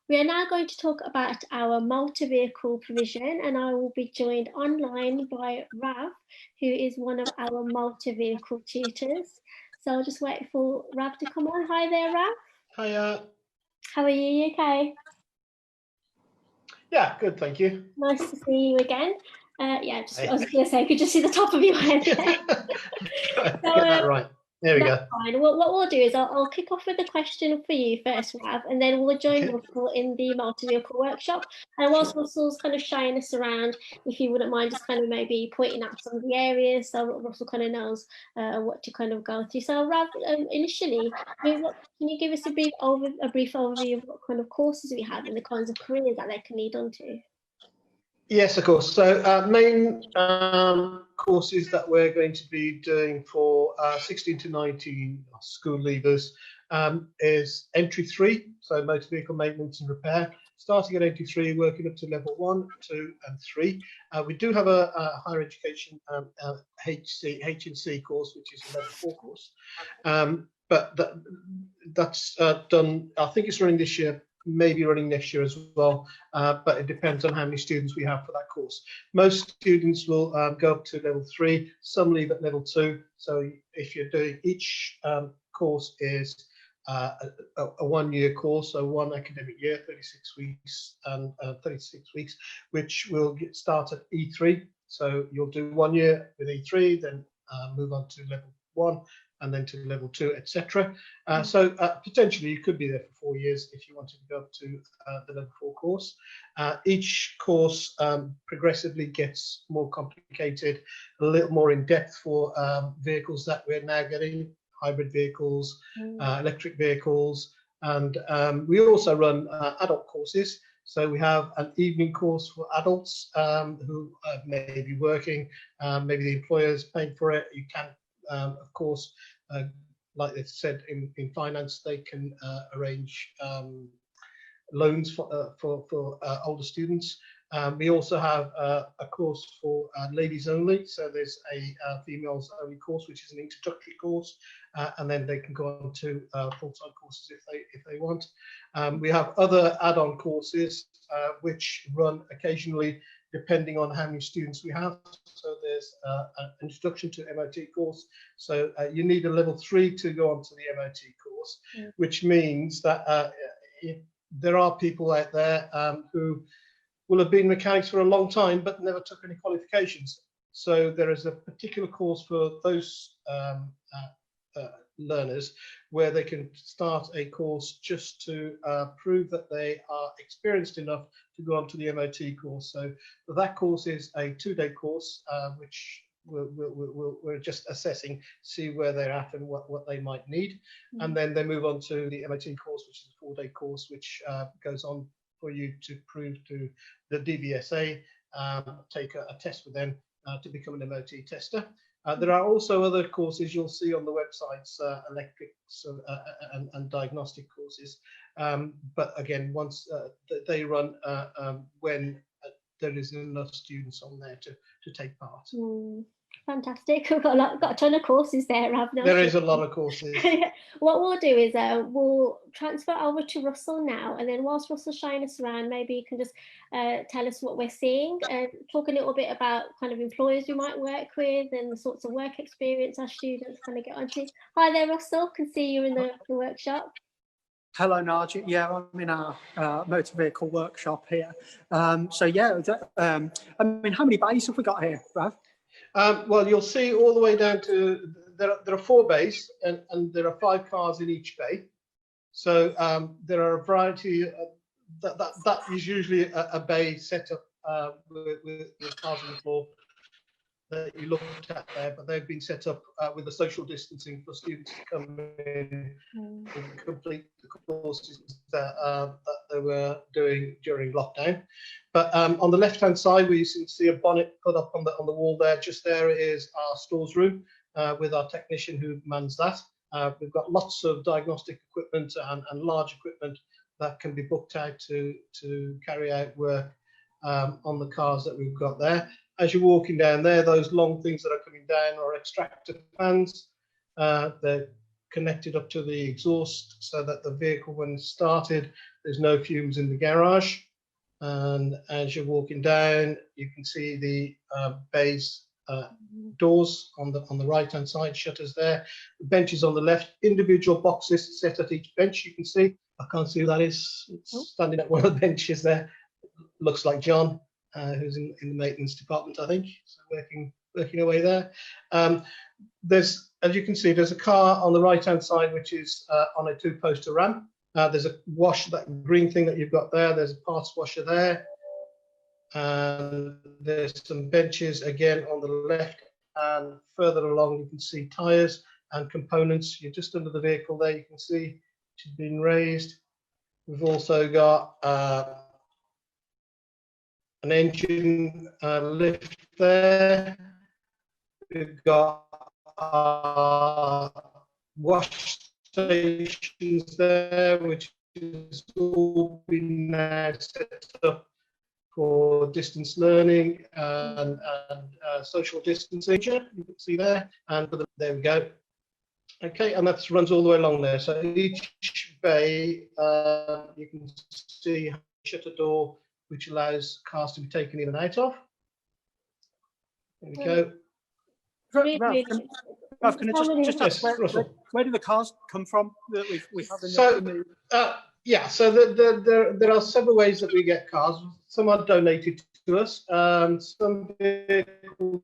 We are now going to talk about our multi-vehicle provision, and I will be joined online by Rav, who is one of our multi-vehicle tutors. So I'll just wait for Rav to come on. Hi there, Rav. Hiya. How are you? You okay? Yeah, good, thank you. Nice to see you again. Yeah, I was going to say, I could just see the top of your head there. Get that right. There we That's go. fine. Well, what we'll do is I'll kick off with a question for you first, Rav, and then we'll join Russell in the multi-vehicle workshop. And whilst Russell's kind of showing us around, if you wouldn't mind just kind of maybe pointing out some of the areas so Russell kind of knows what to kind of go through. So Rav, initially, can you give us a brief overview of what kind of courses we have and the kinds of careers that they can lead on to? Yes, of course. So main courses that we're going to be doing for 16 to 19 school leavers is entry 3, so motor vehicle maintenance and repair, starting at entry 3, working up to level 1, 2 and 3. We do have a higher education H&C course, which is a level 4 course, but that's done, I think it's running this year, maybe running next year as well, but it depends on how many students we have for that course. Most students will go up to level 3, some leave at level 2. So if you're doing, each course is a 1-year course, so 1 academic year, 36 weeks, and 36 weeks, which will start at E3. So you'll do 1 year with E3, then move on to level 1, and then to level 2, etc. So potentially you could be there for 4 years if you wanted to go up to the level 4 course. Each course progressively gets more complicated, a little more in depth for vehicles that we're now getting, hybrid vehicles, electric vehicles, and we also run adult courses. So we have an evening course for adults who may be working, maybe the employer is paying for it. You can, of course, like they said in finance, they can arrange loans for older students. We also have a course for ladies only. So there's a females only course, which is an introductory course, and then they can go on to full-time courses if they want. We have other add-on courses which run occasionally, depending on how many students we have. So there's an introduction to MOT course. So you need a level 3 to go on to the MOT course, which means that there are people out there who will have been mechanics for a long time but never took any qualifications. So there is a particular course for those learners where they can start a course just to prove that they are experienced enough to go on to the MOT course. So that course is a 2-day course, which we're just assessing, see where they're at and what they might need. And then they move on to the MOT course, which is a 4-day course, which goes on for you to prove to the DVSA, take a test with them to become an MOT tester. There are also other courses you'll see on the websites, electrics and diagnostic courses. But again, once they run when there is enough students on there to take part. Fantastic. We've got a ton of courses there, Rav. There is a lot of courses. What we'll do is we'll transfer over to Russell now, and then whilst Russell's showing us around, maybe you can just tell us what we're seeing and talk a little bit about kind of employers we might work with and the sorts of work experience our students kind of get onto. Hi there, Russell. Can see you in the workshop. Hello, Najee. Yeah, I'm in our motor vehicle workshop here. So yeah, I mean, how many bays have we got here, Rav? Well, you'll see all the way down to, there are 4 bays and there are 5 cars in each bay. So there are a variety, that is usually a bay set up with cars on the floor that you looked at there, but they've been set up with the social distancing for students to come in and complete the courses that they were doing during lockdown. But on the left-hand side, where you can see a bonnet put up on the wall there, just there is our stores room with our technician who mans that. We've got lots of diagnostic equipment and large equipment that can be booked out to carry out work on the cars that we've got there. As you're walking down there, those long things that are coming down are extractor fans. They're connected up to the exhaust so that the vehicle, when started, there's no fumes in the garage. And as you're walking down, you can see the bays doors on the right hand side, shutters there, the benches on the left, individual boxes set at each bench. You can see, I can't see who that is. It's standing at one of the benches there. Looks like John, who's in the maintenance department, I think, so working away there. There's, as you can see, there's a car on the right hand side which is on a 2-poster ramp. There's a wash, that green thing that you've got there. There's a parts washer there. And there's some benches again on the left, and further along you can see tyres and components. You're just under the vehicle there, you can see, which has been raised. We've also got an engine lift there. We've got wash stations there, which has all been now set up for distance learning and social distancing. You can see there, and there we go. Okay, and that runs all the way along there. So each bay, you can see a shutter door, which allows cars to be taken in and out of. There we go. Ralph, can I just ask, where do the cars come from that we have in the... Yeah, so there are several ways that we get cars. Some are donated to us. Some vehicles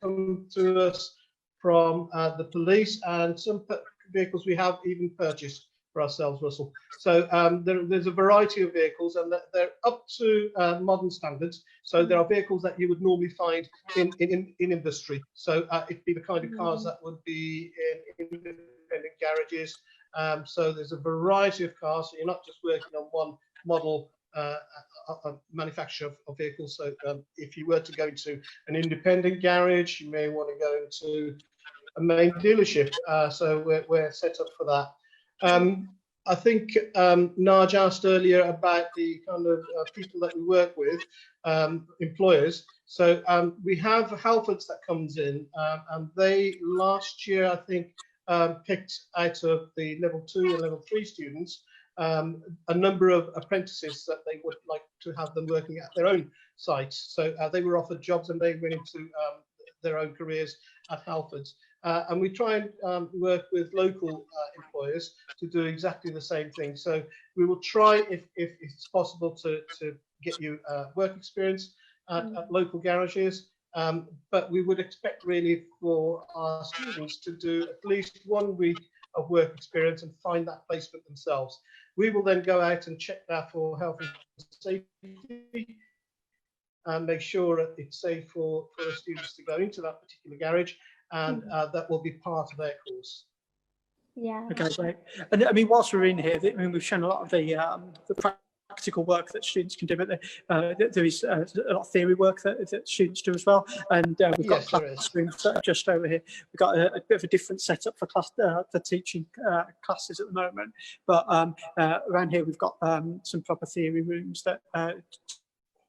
come to us from the police, and some vehicles we have even purchased for ourselves, Russell. So there's a variety of vehicles, and they're up to modern standards. So there are vehicles that you would normally find in industry. So it'd be the kind of cars that would be in independent garages. So there's a variety of cars. So you're not just working on one model manufacturer of vehicles. So if you were to go into an independent garage, you may want to go into a main dealership. So we're set up for that. I think Naj asked earlier about the kind of people that we work with, employers. So we have Halfords that comes in, and they last year, I think, picked out of the level 2 and level 3 students a number of apprentices that they would like to have them working at their own sites. So they were offered jobs, and they went into their own careers at Halfords. And we try and work with local employers to do exactly the same thing. So we will try, if it's possible, to get you work experience at local garages. But we would expect really for our students to do at least 1 week of work experience and find that placement themselves. We will then go out and check that for health and safety and make sure it's safe for the students to go into that particular garage, and that will be part of their course. Yeah. Okay, great. And I mean, whilst we're in here, I mean, we've shown a lot of the practical work that students can do, but there is a lot of theory work that students do as well. And we've got classrooms just over here. We've got a bit of a different setup for teaching classes at the moment. But around here, we've got some proper theory rooms that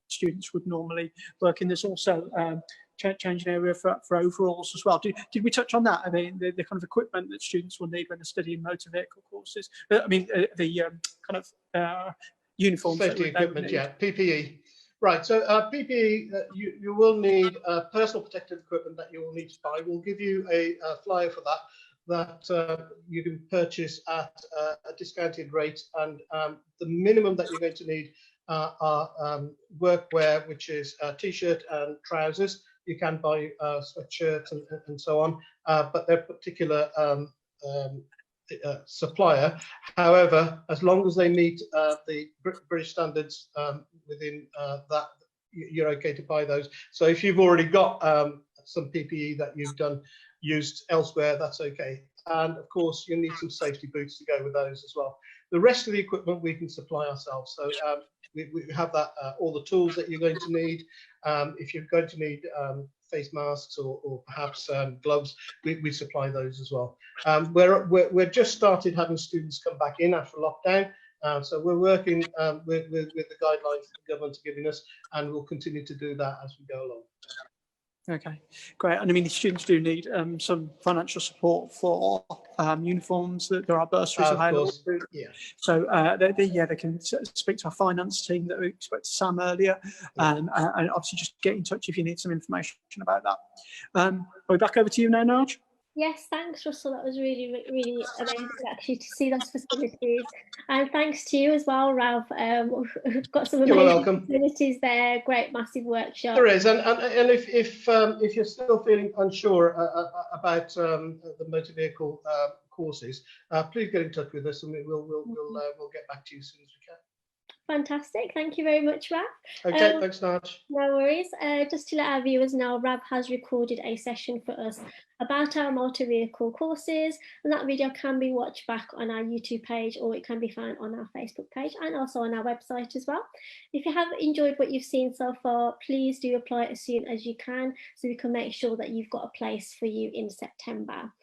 students would normally work in. There's also changing area for overalls as well. Did we touch on that? I mean, the kind of equipment that students will need when they're studying motor vehicle courses. I mean, the kind of uniforms. Safety equipment, yeah, PPE. Right, so PPE, you will need personal protective equipment that you will need to buy. We'll give you a flyer for that you can purchase at a discounted rate, and the minimum that you're going to need are workwear, which is a t-shirt and trousers. You can buy sweatshirts and so on, but they're particular supplier. However, as long as they meet the British standards within that, you're okay to buy those. So if you've already got some PPE that you've used elsewhere, that's okay. And of course, you need some safety boots to go with those as well. The rest of the equipment we can supply ourselves. So we have that, all the tools that you're going to need. If you're going to need face masks or perhaps gloves, we supply those as well. We're just started having students come back in after lockdown. So we're working with the guidelines that the government's giving us, and we'll continue to do that as we go along. Okay, great. And I mean, the students do need some financial support for uniforms. That there are bursaries Of available. course, yeah. So they can speak to our finance team that we spoke to Sam earlier, and obviously just get in touch if you need some information about that. Are we back over to you now, Naj? Yes, thanks, Russell. That was really, really amazing actually to see those facilities. And thanks to you as well, Rav. We've got some You're amazing welcome. facilities there, great massive workshop. There is, and if you're still feeling unsure about the motor vehicle courses, please get in touch with us, and we'll get back to you as soon as we can. Fantastic. Thank you very much, Rav. Okay, thanks, Naj. No worries. Just to let our viewers know, Rav has recorded a session for us about our motor vehicle courses, and that video can be watched back on our YouTube page, or it can be found on our Facebook page and also on our website as well. If you have enjoyed what you've seen so far, please do apply as soon as you can, so we can make sure that you've got a place for you in September.